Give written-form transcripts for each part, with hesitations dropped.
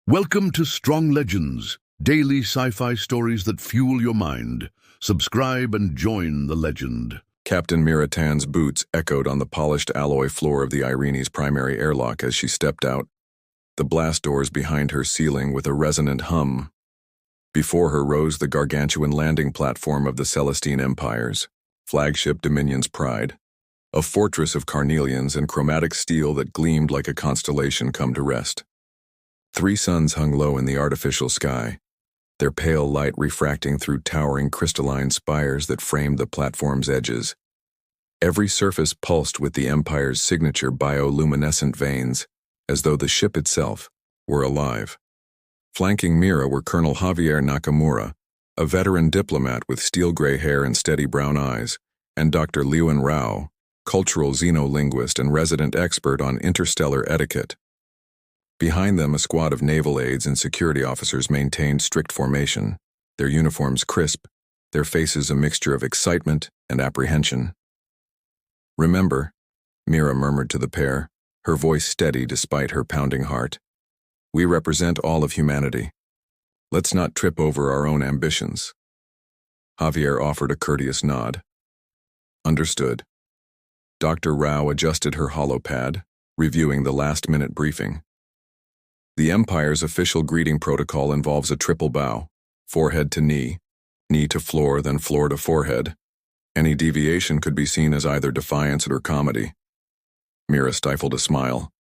Welcome to Strong Legends, daily sci-fi stories that fuel your mind. Subscribe and join the legend. Captain Miratan's boots echoed on the polished alloy floor of the Irene's primary airlock as she stepped out, the blast doors behind her sealing with a resonant hum. Before her rose the gargantuan landing platform of the Celestine Empire's flagship Dominion's Pride, a fortress of carnelians and chromatic steel that gleamed like a constellation come to rest. 3 suns hung low in the artificial sky, their pale light refracting through towering crystalline spires that framed the platform's edges. Every surface pulsed with the Empire's signature bioluminescent veins, as though the ship itself were alive. Flanking Mira were Colonel Javier Nakamura, a veteran diplomat with steel-gray hair and steady brown eyes, and Dr. Liuan Rao, cultural xenolinguist and resident expert on interstellar etiquette. Behind them, a squad of naval aides and security officers maintained strict formation, their uniforms crisp, their faces a mixture of excitement and apprehension. "Remember," Mira murmured to the pair, her voice steady despite her pounding heart, "we represent all of humanity. Let's not trip over our own ambitions." Javier offered a courteous nod. "Understood." Dr. Rao adjusted her holopad, reviewing the last-minute briefing. The Empire's official greeting protocol involves a triple bow, forehead to knee, knee to floor, then floor to forehead. Any deviation could be seen as either defiance or comedy. Mira stifled a smile.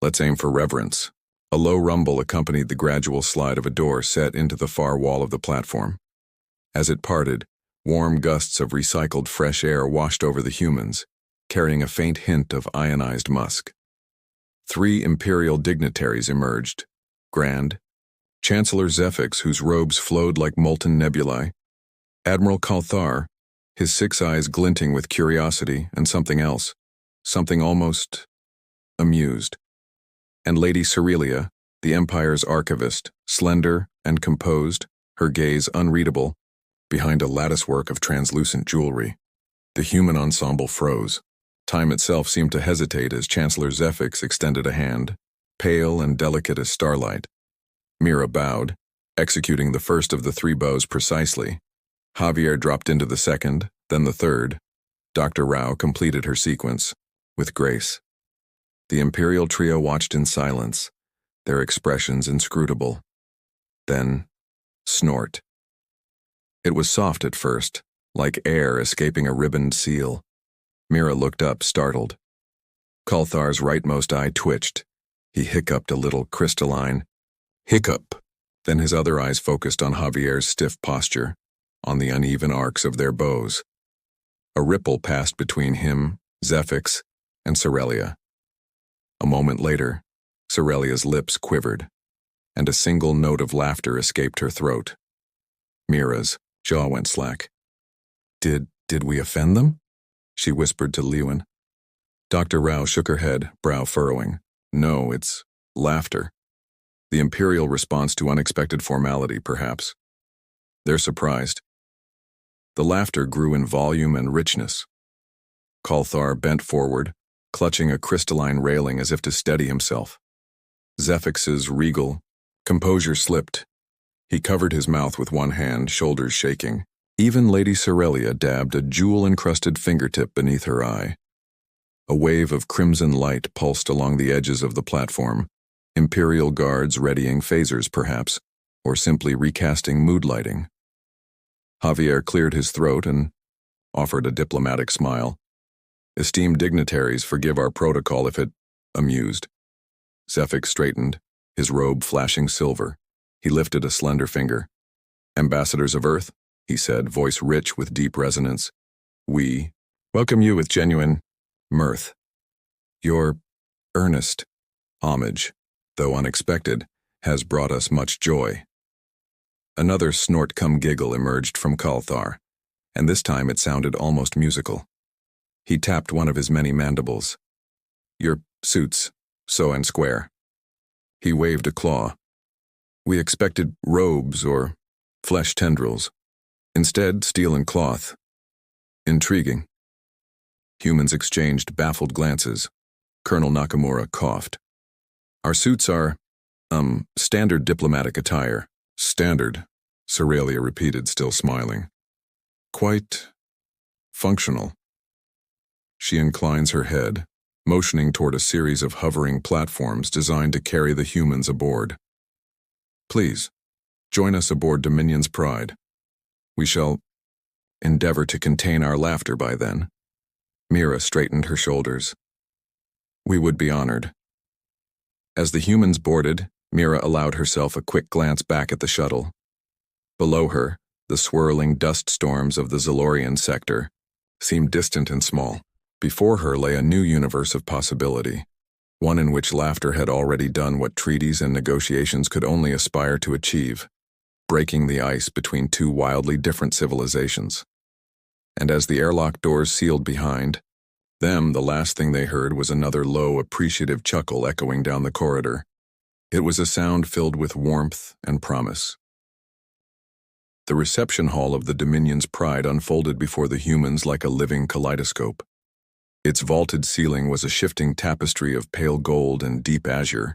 "Let's aim for reverence." A low rumble accompanied the gradual slide of a door set into the far wall of the platform. As it parted, warm gusts of recycled fresh air washed over the humans, carrying a faint hint of ionized musk. 3 imperial dignitaries emerged, grand, Chancellor Zefix, whose robes flowed like molten nebulae, Admiral Kalthar, his 6 eyes glinting with curiosity and something else, something almost amused, and Lady Cerelia, the Empire's archivist, slender and composed, her gaze unreadable, behind a latticework of translucent jewelry. The human ensemble froze. Time itself seemed to hesitate as Chancellor Zefix extended a hand, pale and delicate as starlight. Mira bowed, executing the first of the 3 bows precisely. Javier dropped into the second, then the third. Dr. Rao completed her sequence, with grace. The Imperial trio watched in silence, their expressions inscrutable. Then, snort. It was soft at first, like air escaping a ribboned seal. Mira looked up, startled. Kalthar's rightmost eye twitched. He hiccuped a little crystalline hiccup. Then his other eyes focused on Javier's stiff posture, on the uneven arcs of their bows. A ripple passed between him, Zefix, and Cerelia. A moment later, Cerelia's lips quivered, and a single note of laughter escaped her throat. Mira's jaw went slack. Did we offend them?" she whispered to Liuan. Dr. Rao shook her head, brow furrowing. "No, it's laughter. The Imperial response to unexpected formality, perhaps. They're surprised." The laughter grew in volume and richness. Kalthar bent forward, clutching a crystalline railing as if to steady himself. Zefix's regal composure slipped. He covered his mouth with one hand, shoulders shaking. Even Lady Cerelia dabbed a jewel-encrusted fingertip beneath her eye. A wave of crimson light pulsed along the edges of the platform, Imperial guards readying phasers perhaps, or simply recasting mood lighting. Javier cleared his throat and offered a diplomatic smile. "Esteemed dignitaries, forgive our protocol if it amused." Zefix straightened, his robe flashing silver. He lifted a slender finger. "Ambassadors of Earth," he said, voice rich with deep resonance, "we welcome you with genuine mirth. Your earnest homage, though unexpected, has brought us much joy." Another snort-cum-giggle emerged from Kalthar, and this time it sounded almost musical. He tapped one of his many mandibles. "Your suits, so and square." He waved a claw. "We expected robes or flesh tendrils. Instead, steel and cloth. Intriguing." Humans exchanged baffled glances. Colonel Nakamura coughed. "Our suits are Standard diplomatic attire. Standard, Cerelia repeated, still smiling. Quite functional. She inclines her head, motioning toward a series of hovering platforms designed to carry the humans aboard. Please, join us aboard Dominion's Pride. We shall endeavor to contain our laughter by then. Mira straightened her shoulders. We would be honored. As the humans boarded, Mira allowed herself a quick glance back at the shuttle. Below her, the swirling dust storms of the Zalorian sector seemed distant and small. Before her lay a new universe of possibility, one in which laughter had already done what treaties and negotiations could only aspire to achieve, breaking the ice between two wildly different civilizations. And as the airlock doors sealed behind them, the last thing they heard was another low, appreciative chuckle echoing down the corridor. It was a sound filled with warmth and promise. The reception hall of the Dominion's Pride unfolded before the humans like a living kaleidoscope. Its vaulted ceiling was a shifting tapestry of pale gold and deep azure,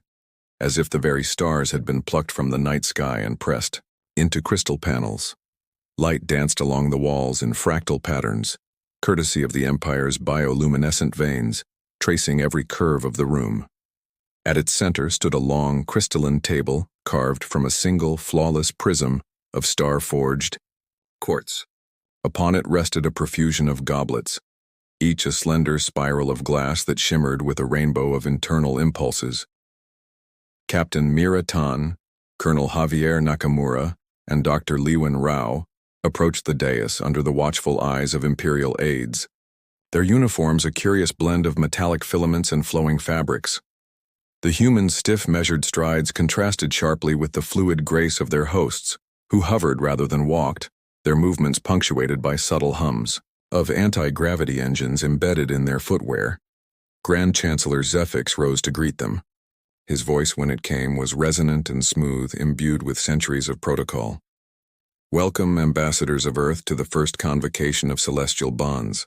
as if the very stars had been plucked from the night sky and pressed into crystal panels. Light danced along the walls in fractal patterns, courtesy of the Empire's bioluminescent veins, tracing every curve of the room. At its center stood a long, crystalline table carved from a single, flawless prism of star-forged quartz. Upon it rested a profusion of goblets, each a slender spiral of glass that shimmered with a rainbow of internal impulses. Captain Mira Tan, Colonel Javier Nakamura, and Dr. Liwen Rao approached the dais under the watchful eyes of Imperial aides, their uniforms a curious blend of metallic filaments and flowing fabrics. The humans' stiff, measured strides contrasted sharply with the fluid grace of their hosts, who hovered rather than walked, their movements punctuated by subtle hums of anti-gravity engines embedded in their footwear. Grand Chancellor Zefix rose to greet them. His voice, when it came, was resonant and smooth, imbued with centuries of protocol. Welcome, ambassadors of Earth, to the first convocation of celestial bonds.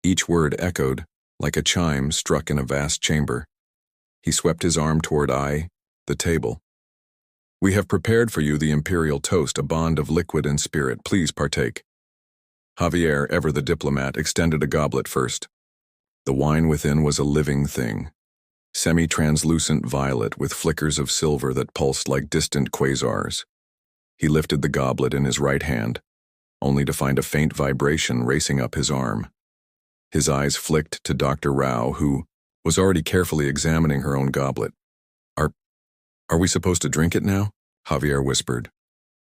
Each word echoed, like a chime struck in a vast chamber. He swept his arm toward the table. We have prepared for you the imperial toast, a bond of liquid and spirit. Please partake. Javier, ever the diplomat, extended a goblet first. The wine within was a living thing, semi-translucent violet with flickers of silver that pulsed like distant quasars. He lifted the goblet in his right hand, only to find a faint vibration racing up his arm. His eyes flicked to Dr. Rao, who was already carefully examining her own goblet. Are we supposed to drink it now? Javier whispered,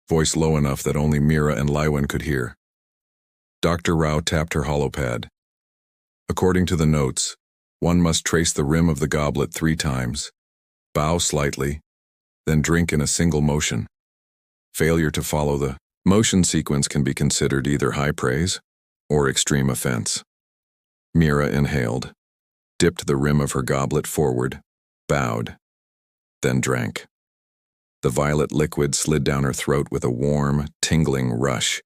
voice low enough that only Mira and Liwen could hear. Dr. Rao tapped her holopad. According to the notes, one must trace the rim of the goblet 3 times, bow slightly, then drink in a single motion. Failure to follow the motion sequence can be considered either high praise or extreme offense. Mira inhaled, dipped the rim of her goblet forward, bowed, then drank. The violet liquid slid down her throat with a warm, tingling rush,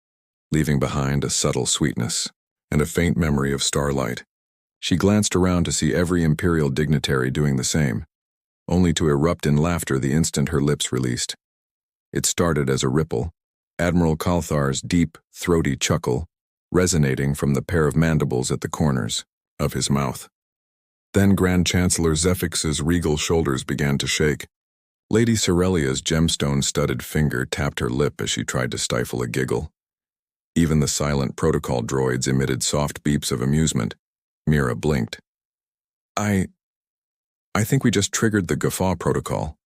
leaving behind a subtle sweetness and a faint memory of starlight. She glanced around to see every imperial dignitary doing the same, only to erupt in laughter the instant her lips released. It started as a ripple, Admiral Kalthar's deep, throaty chuckle resonating from the pair of mandibles at the corners of his mouth. Then Grand Chancellor Zefix's regal shoulders began to shake. Lady Cerelia's gemstone-studded finger tapped her lip as she tried to stifle a giggle. Even the silent protocol droids emitted soft beeps of amusement. Mira blinked. I think we just triggered the guffaw protocol.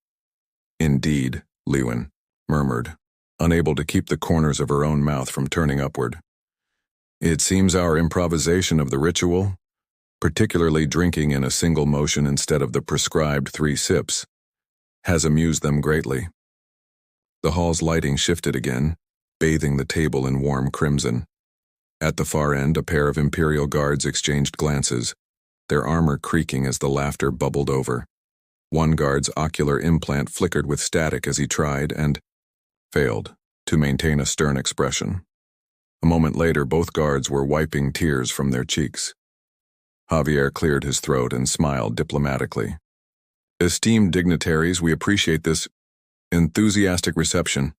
Indeed, Liwen murmured, unable to keep the corners of her own mouth from turning upward. It seems our improvisation of the ritual, particularly drinking in a single motion instead of the prescribed 3 sips, has amused them greatly. The hall's lighting shifted again, bathing the table in warm crimson. At the far end, a pair of Imperial guards exchanged glances, their armor creaking as the laughter bubbled over. One guard's ocular implant flickered with static as he tried and failed to maintain a stern expression. A moment later, both guards were wiping tears from their cheeks. Javier cleared his throat and smiled diplomatically. Esteemed dignitaries, we appreciate this enthusiastic reception.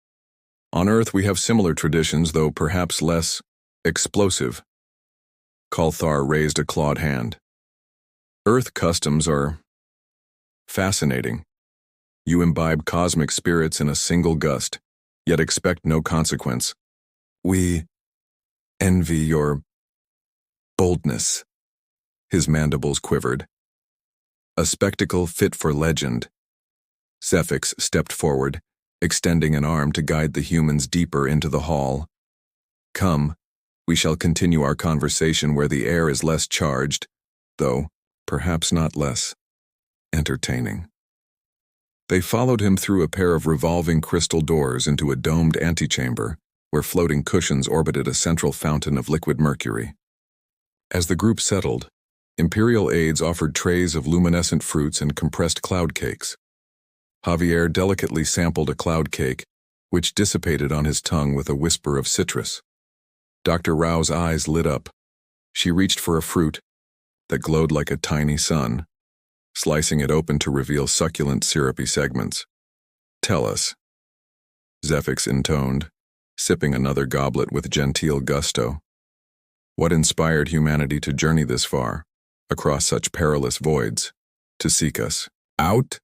On Earth, we have similar traditions, though perhaps less explosive. Kalthar raised a clawed hand. Earth customs are fascinating. You imbibe cosmic spirits in a single gust, yet expect no consequence. We envy your boldness. His mandibles quivered. A spectacle fit for legend. Zephix stepped forward, extending an arm to guide the humans deeper into the hall. Come, we shall continue our conversation where the air is less charged, though perhaps not less entertaining. They followed him through a pair of revolving crystal doors into a domed antechamber where floating cushions orbited a central fountain of liquid mercury. As the group settled, Imperial aides offered trays of luminescent fruits and compressed cloud cakes. Javier delicately sampled a cloud cake, which dissipated on his tongue with a whisper of citrus. Dr. Rao's eyes lit up. She reached for a fruit that glowed like a tiny sun, slicing it open to reveal succulent, syrupy segments. Tell us, Zephix intoned, sipping another goblet with genteel gusto. What inspired humanity to journey this far, across such perilous voids, to seek us out?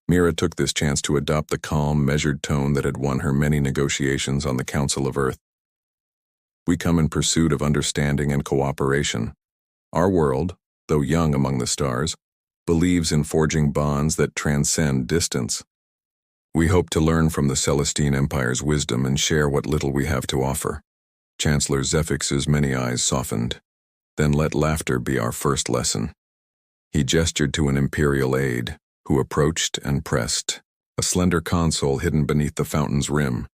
Mira took this chance to adopt the calm, measured tone that had won her many negotiations on the Council of Earth. We come in pursuit of understanding and cooperation. Our world, though young among the stars, believes in forging bonds that transcend distance. We hope to learn from the Celestine Empire's wisdom and share what little we have to offer. Chancellor Zephix's many eyes softened. Then let laughter be our first lesson. He gestured to an Imperial aide, who approached and pressed, a slender console hidden beneath the fountain's rim.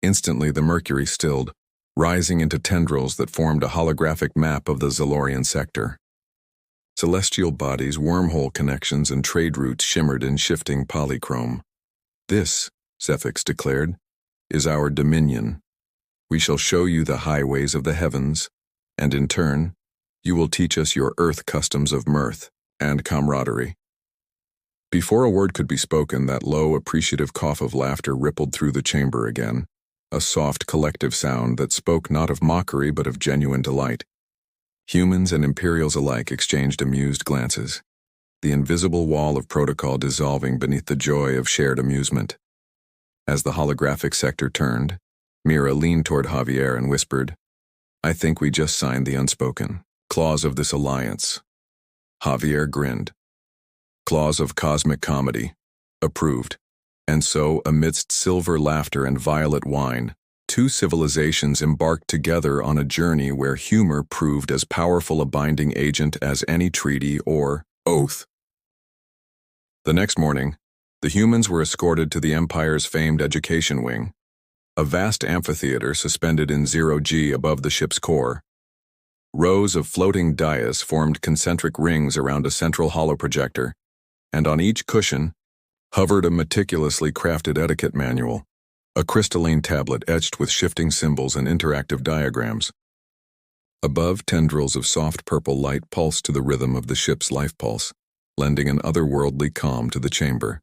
Instantly the mercury stilled, rising into tendrils that formed a holographic map of the Zalorian sector. Celestial bodies, wormhole connections, and trade routes shimmered in shifting polychrome. This, Zephix declared, is our dominion. We shall show you the highways of the heavens, and in turn, you will teach us your Earth customs of mirth and camaraderie. Before a word could be spoken, that low, appreciative cough of laughter rippled through the chamber again, a soft, collective sound that spoke not of mockery but of genuine delight. Humans and Imperials alike exchanged amused glances, the invisible wall of protocol dissolving beneath the joy of shared amusement. As the holographic sector turned, Mira leaned toward Javier and whispered, I think we just signed the unspoken clause of this alliance. Javier grinned. Clause of cosmic comedy. Approved. And so, amidst silver laughter and violet wine, two civilizations embarked together on a journey where humor proved as powerful a binding agent as any treaty or oath. The next morning, the humans were escorted to the Empire's famed education wing, a vast amphitheater suspended in 0G above the ship's core. Rows of floating dais formed concentric rings around a central holoprojector, and on each cushion hovered a meticulously crafted etiquette manual, a crystalline tablet etched with shifting symbols and interactive diagrams. Above, tendrils of soft purple light pulsed to the rhythm of the ship's life pulse, lending an otherworldly calm to the chamber.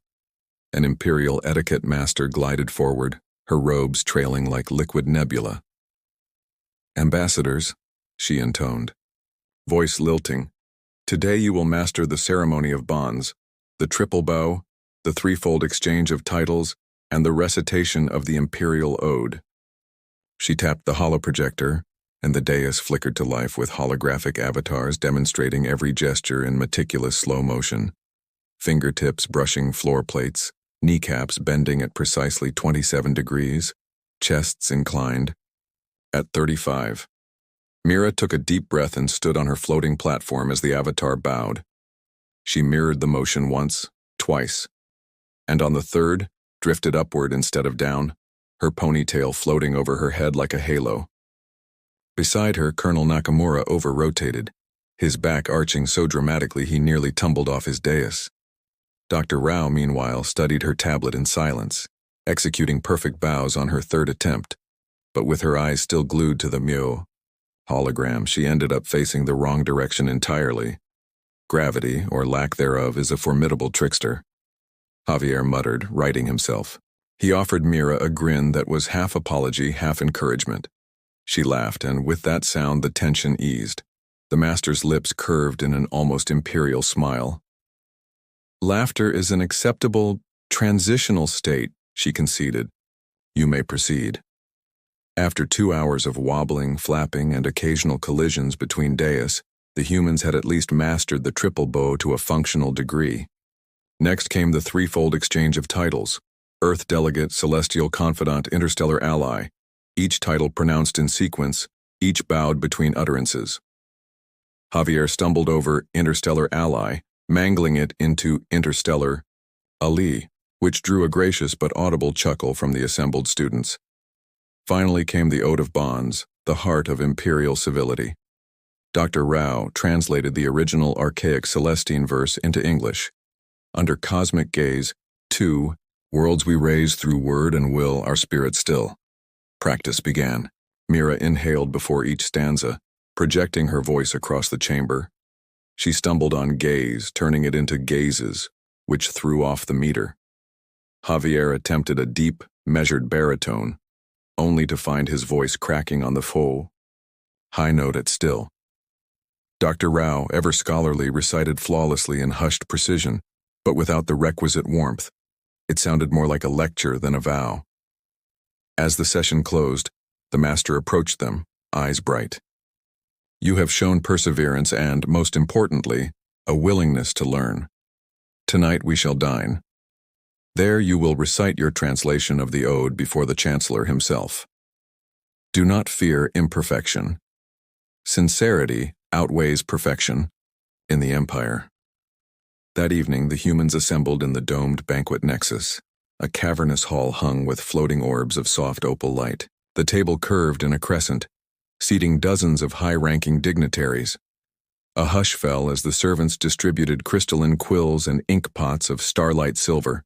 An Imperial etiquette master glided forward, her robes trailing like liquid nebula. Ambassadors, she intoned, voice lilting, today you will master the ceremony of bonds, the triple bow, the threefold exchange of titles, and the recitation of the Imperial Ode. She tapped the holoprojector, and the dais flickered to life with holographic avatars demonstrating every gesture in meticulous slow motion, fingertips brushing floor plates, kneecaps bending at precisely 27 degrees, chests inclined. At 35, Mira took a deep breath and stood on her floating platform as the avatar bowed. She mirrored the motion once, twice, and on the third, drifted upward instead of down, her ponytail floating over her head like a halo. Beside her, Colonel Nakamura over-rotated, his back arching so dramatically he nearly tumbled off his dais. Dr. Rao, meanwhile, studied her tablet in silence, executing perfect bows on her third attempt, but with her eyes still glued to the Myo hologram, she ended up facing the wrong direction entirely. Gravity, or lack thereof, is a formidable trickster. Javier muttered, righting himself. He offered Mira a grin that was half apology, half encouragement. She laughed, and with that sound the tension eased. The master's lips curved in an almost imperial smile. Laughter is an acceptable, transitional state, she conceded. You may proceed. After 2 hours of wobbling, flapping, and occasional collisions between dais, the humans had at least mastered the triple bow to a functional degree. Next came the threefold exchange of titles: Earth Delegate, Celestial Confidant, Interstellar Ally, each title pronounced in sequence, each bowed between utterances. Javier stumbled over Interstellar Ally, mangling it into Interstellar Ali, which drew a gracious but audible chuckle from the assembled students. Finally came the Ode of Bonds, the heart of imperial civility. Dr. Rao translated the original archaic Celestine verse into English. Under cosmic gaze, 2 worlds we raise through word and will, our spirit still. Practice began. Mira inhaled before each stanza, projecting her voice across the chamber. She stumbled on gaze, turning it into gazes, which threw off the meter. Javier attempted a deep, measured baritone, only to find his voice cracking on the full, high note at still. Dr. Rao, ever scholarly, recited flawlessly in hushed precision, but without the requisite warmth. It sounded more like a lecture than a vow. As the session closed, the master approached them, eyes bright. You have shown perseverance and, most importantly, a willingness to learn. Tonight we shall dine. There you will recite your translation of the ode before the Chancellor himself. Do not fear imperfection. Sincerity outweighs perfection in the Empire. That evening, the humans assembled in the domed banquet nexus, a cavernous hall hung with floating orbs of soft opal light. The table curved in a crescent, seating dozens of high-ranking dignitaries. A hush fell as the servants distributed crystalline quills and ink pots of starlight silver.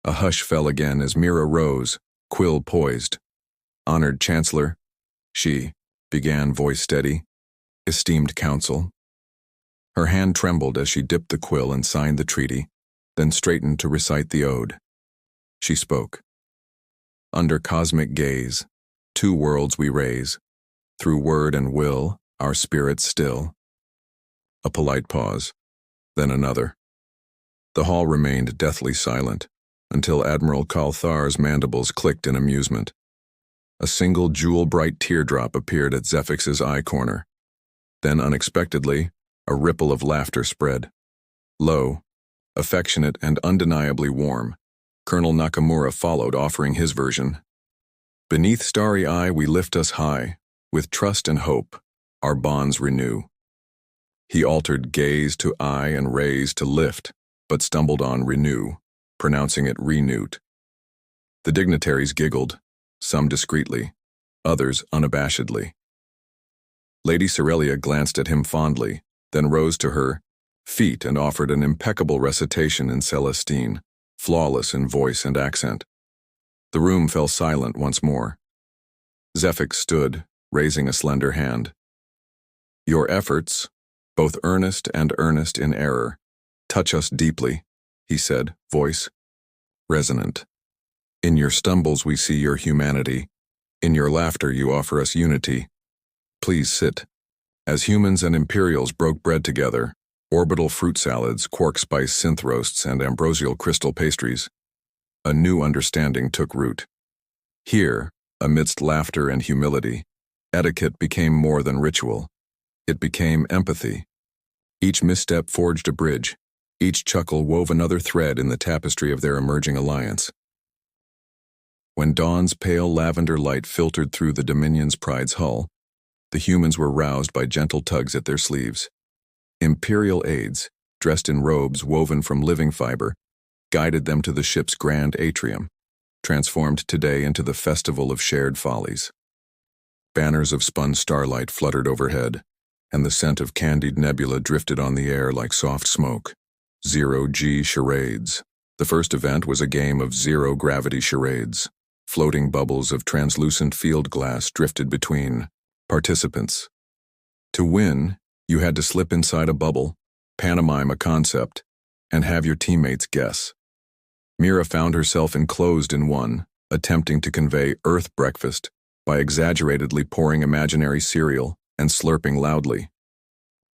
A hush fell again as Mira rose, quill poised. Honored Chancellor, she began, voice steady. Esteemed Council. Her hand trembled as she dipped the quill and signed the treaty, then straightened to recite the ode. She spoke. Under cosmic gaze, 2 worlds we raise. Through word and will, our spirits still. A polite pause, then another. The hall remained deathly silent, until Admiral Kalthar's mandibles clicked in amusement. A single jewel-bright teardrop appeared at Zephix's eye corner. Then, unexpectedly, a ripple of laughter spread. Low, affectionate, and undeniably warm, Colonel Nakamura followed, offering his version. Beneath starry eye we lift us high, with trust and hope, our bonds renew. He altered gaze to eye and raise to lift, but stumbled on renew, pronouncing it renewed. The dignitaries giggled, some discreetly, others unabashedly. Lady Cerelia glanced at him fondly, then rose to her feet and offered an impeccable recitation in Celestine, flawless in voice and accent. The room fell silent once more. Zephix stood, raising a slender hand. Your efforts, both earnest and earnest in error, touch us deeply, he said, voice resonant. In your stumbles we see your humanity. In your laughter you offer us unity. Please sit. As humans and Imperials broke bread together, orbital fruit salads, quark spice synth roasts, and ambrosial crystal pastries, a new understanding took root. Here, amidst laughter and humility, etiquette became more than ritual. It became empathy. Each misstep forged a bridge. Each chuckle wove another thread in the tapestry of their emerging alliance. When dawn's pale lavender light filtered through the Dominion's Pride's hull, the humans were roused by gentle tugs at their sleeves. Imperial aides, dressed in robes woven from living fiber, guided them to the ship's grand atrium, transformed today into the festival of shared follies. Banners of spun starlight fluttered overhead, and the scent of candied nebula drifted on the air like soft smoke. Zero-G charades. The first event was a game of zero-gravity charades. Floating bubbles of translucent field glass drifted between participants. To win, you had to slip inside a bubble, pantomime a concept, and have your teammates guess. Mira found herself enclosed in one, attempting to convey Earth breakfast by exaggeratedly pouring imaginary cereal and slurping loudly.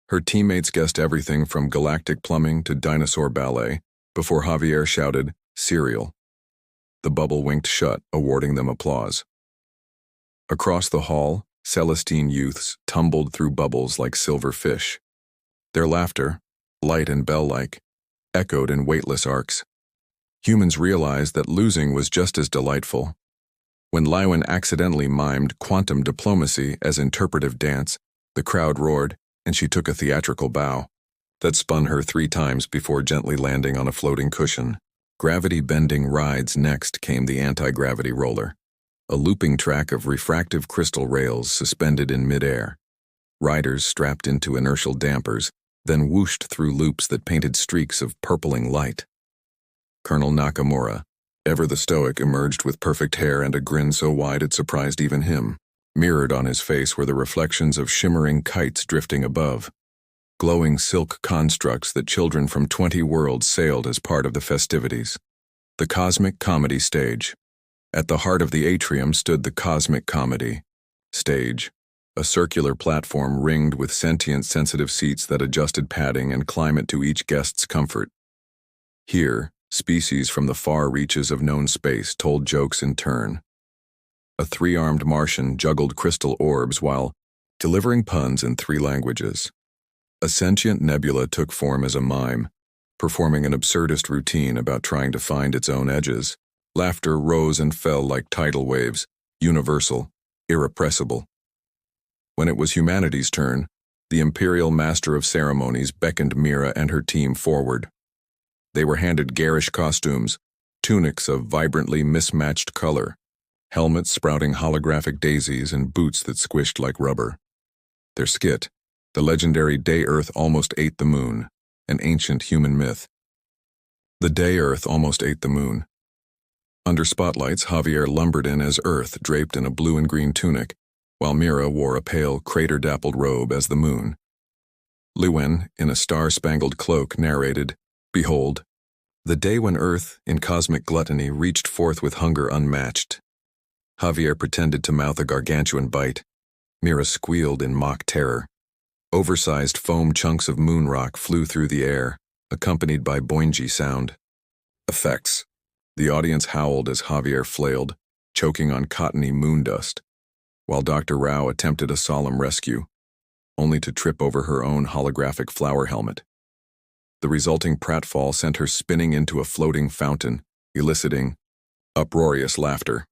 Her teammates guessed everything from galactic plumbing to dinosaur ballet before Javier shouted, "Cereal." The bubble winked shut, awarding them applause. Across the hall, Celestine youths tumbled through bubbles like silver fish. Their laughter, light and bell-like, echoed in weightless arcs. Humans realized that losing was just as delightful. When Lywin accidentally mimed quantum diplomacy as interpretive dance, the crowd roared, and she took a theatrical bow that spun her 3 times before gently landing on a floating cushion. Gravity-bending rides next came the anti-gravity roller, a looping track of refractive crystal rails suspended in midair. Riders strapped into inertial dampers, then whooshed through loops that painted streaks of purpling light. Colonel Nakamura, ever the stoic, emerged with perfect hair and a grin so wide it surprised even him. Mirrored on his face were the reflections of shimmering kites drifting above, glowing silk constructs that children from 20 worlds sailed as part of the festivities. The Cosmic Comedy Stage. At the heart of the atrium stood the Cosmic Comedy Stage, a circular platform ringed with sentient sensitive seats that adjusted padding and climate to each guest's comfort. Here, species from the far reaches of known space told jokes in turn. A 3-armed Martian juggled crystal orbs while delivering puns in 3 languages. A sentient nebula took form as a mime, performing an absurdist routine about trying to find its own edges. Laughter rose and fell like tidal waves, universal, irrepressible. When it was humanity's turn, the Imperial Master of Ceremonies beckoned Mira and her team forward. They were handed garish costumes, tunics of vibrantly mismatched color, helmets sprouting holographic daisies, and boots that squished like rubber. Their skit, the legendary Day Earth Almost Ate the Moon, an ancient human myth. The Day Earth almost ate the moon. Under spotlights, Javier lumbered in as Earth, draped in a blue and green tunic, while Mira wore a pale, crater-dappled robe as the moon. Lywin, in a star-spangled cloak, narrated, "Behold, the day when Earth, in cosmic gluttony, reached forth with hunger unmatched." Javier pretended to mouth a gargantuan bite. Mira squealed in mock terror. Oversized foam chunks of moon rock flew through the air, accompanied by boingy sound. Effects. The audience howled as Javier flailed, choking on cottony moon dust, while Dr. Rao attempted a solemn rescue, only to trip over her own holographic flower helmet. The resulting pratfall sent her spinning into a floating fountain, eliciting uproarious laughter.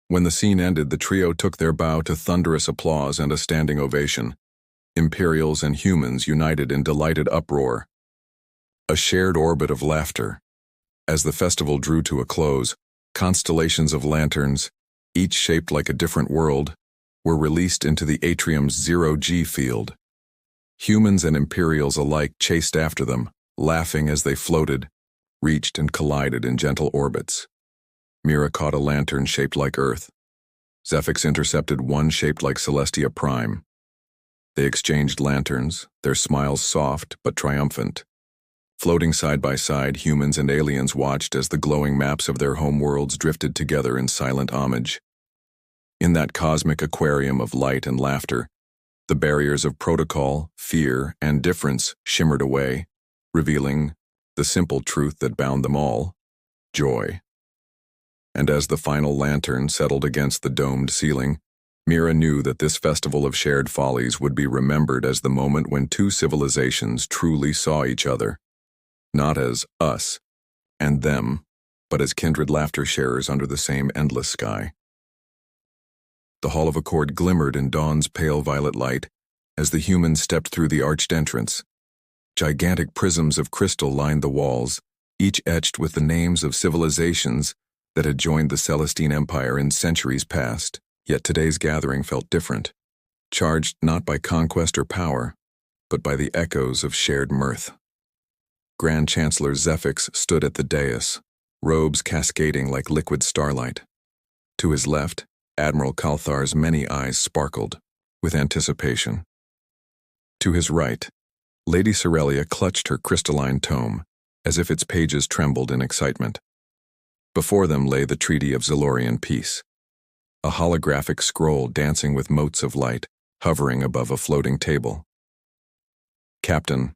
When the scene ended, the trio took their bow to thunderous applause and a standing ovation. Imperials and humans united in delighted uproar. A shared orbit of laughter. As the festival drew to a close, constellations of lanterns, each shaped like a different world, were released into the atrium's zero-G field. Humans and Imperials alike chased after them, laughing as they floated, reached and collided in gentle orbits. Mira caught a lantern shaped like Earth. Zephyx intercepted one shaped like Celestia Prime. They exchanged lanterns, their smiles soft but triumphant. Floating side by side, humans and aliens watched as the glowing maps of their homeworlds drifted together in silent homage. In that cosmic aquarium of light and laughter, the barriers of protocol, fear, and difference shimmered away, revealing the simple truth that bound them all: joy. And as the final lantern settled against the domed ceiling, Mira knew that this festival of shared follies would be remembered as the moment when 2 civilizations truly saw each other, not as us and them, but as kindred laughter sharers under the same endless sky. The Hall of Accord glimmered in dawn's pale violet light as the humans stepped through the arched entrance. Gigantic prisms of crystal lined the walls, each etched with the names of civilizations that had joined the Celestine Empire in centuries past. Yet today's gathering felt different, charged not by conquest or power, but by the echoes of shared mirth. Grand Chancellor Zephyx stood at the dais, robes cascading like liquid starlight. To his left, Admiral Kalthar's many eyes sparkled with anticipation. To his right, Lady Sorelia clutched her crystalline tome, as if its pages trembled in excitement. Before them lay the Treaty of Zilorian Peace, a holographic scroll dancing with motes of light, hovering above a floating table. Captain,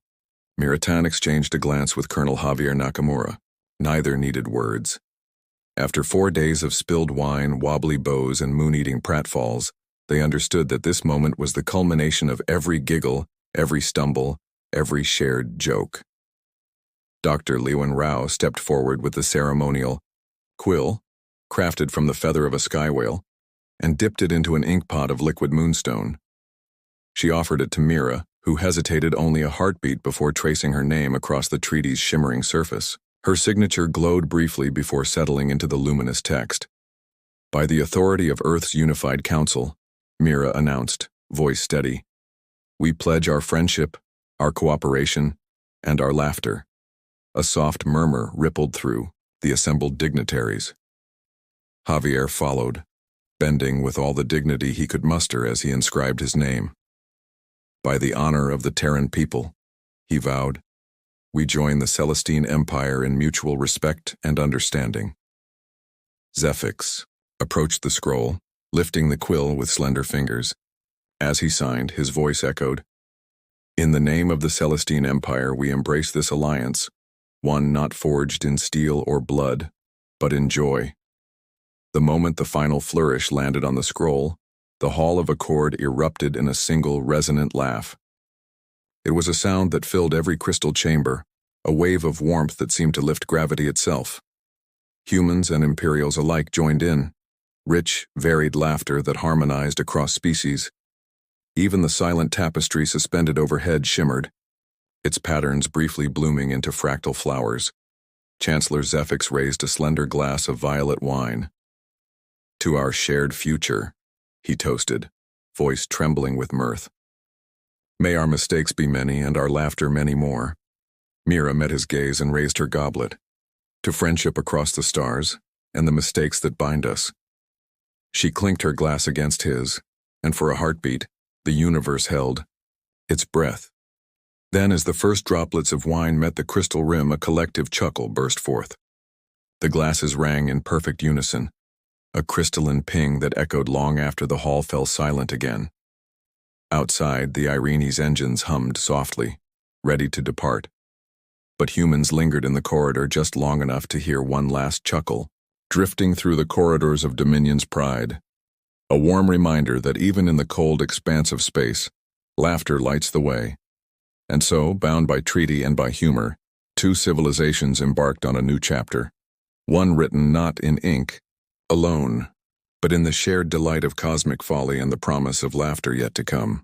Miritan exchanged a glance with Colonel Javier Nakamura. Neither needed words. After 4 days of spilled wine, wobbly bows, and moon-eating pratfalls, they understood that this moment was the culmination of every giggle, every stumble, every shared joke. Dr. Lewin Rao stepped forward with the ceremonial quill, crafted from the feather of a sky whale, and dipped it into an inkpot of liquid moonstone. She offered it to Mira, who hesitated only a heartbeat before tracing her name across the treaty's shimmering surface. Her signature glowed briefly before settling into the luminous text. By the authority of Earth's Unified Council, Mira announced, voice steady, we pledge our friendship, our cooperation, and our laughter. A soft murmur rippled through the assembled dignitaries. Javier followed, bending with all the dignity he could muster as he inscribed his name. By the honor of the Terran people, he vowed, we join the Celestine Empire in mutual respect and understanding. Zephix approached the scroll, lifting the quill with slender fingers. As he signed, his voice echoed, in the name of the Celestine Empire, we embrace this alliance, one not forged in steel or blood, but in joy. The moment the final flourish landed on the scroll, the Hall of Accord erupted in a single resonant laugh. It was a sound that filled every crystal chamber, a wave of warmth that seemed to lift gravity itself. Humans and Imperials alike joined in, rich, varied laughter that harmonized across species. Even the silent tapestry suspended overhead shimmered, its patterns briefly blooming into fractal flowers. Chancellor Zephix raised a slender glass of violet wine. To our shared future, he toasted, voice trembling with mirth. May our mistakes be many and our laughter many more. Mira met his gaze and raised her goblet. To friendship across the stars and the mistakes that bind us. She clinked her glass against his, and for a heartbeat, the universe held its breath. Then as the first droplets of wine met the crystal rim, a collective chuckle burst forth. The glasses rang in perfect unison, a crystalline ping that echoed long after the hall fell silent again. Outside, the Irene's engines hummed softly, ready to depart. But humans lingered in the corridor just long enough to hear one last chuckle, drifting through the corridors of Dominion's pride. A warm reminder that even in the cold expanse of space, laughter lights the way. And so, bound by treaty and by humor, 2 civilizations embarked on a new chapter, one written not in ink, alone, but in the shared delight of cosmic folly and the promise of laughter yet to come.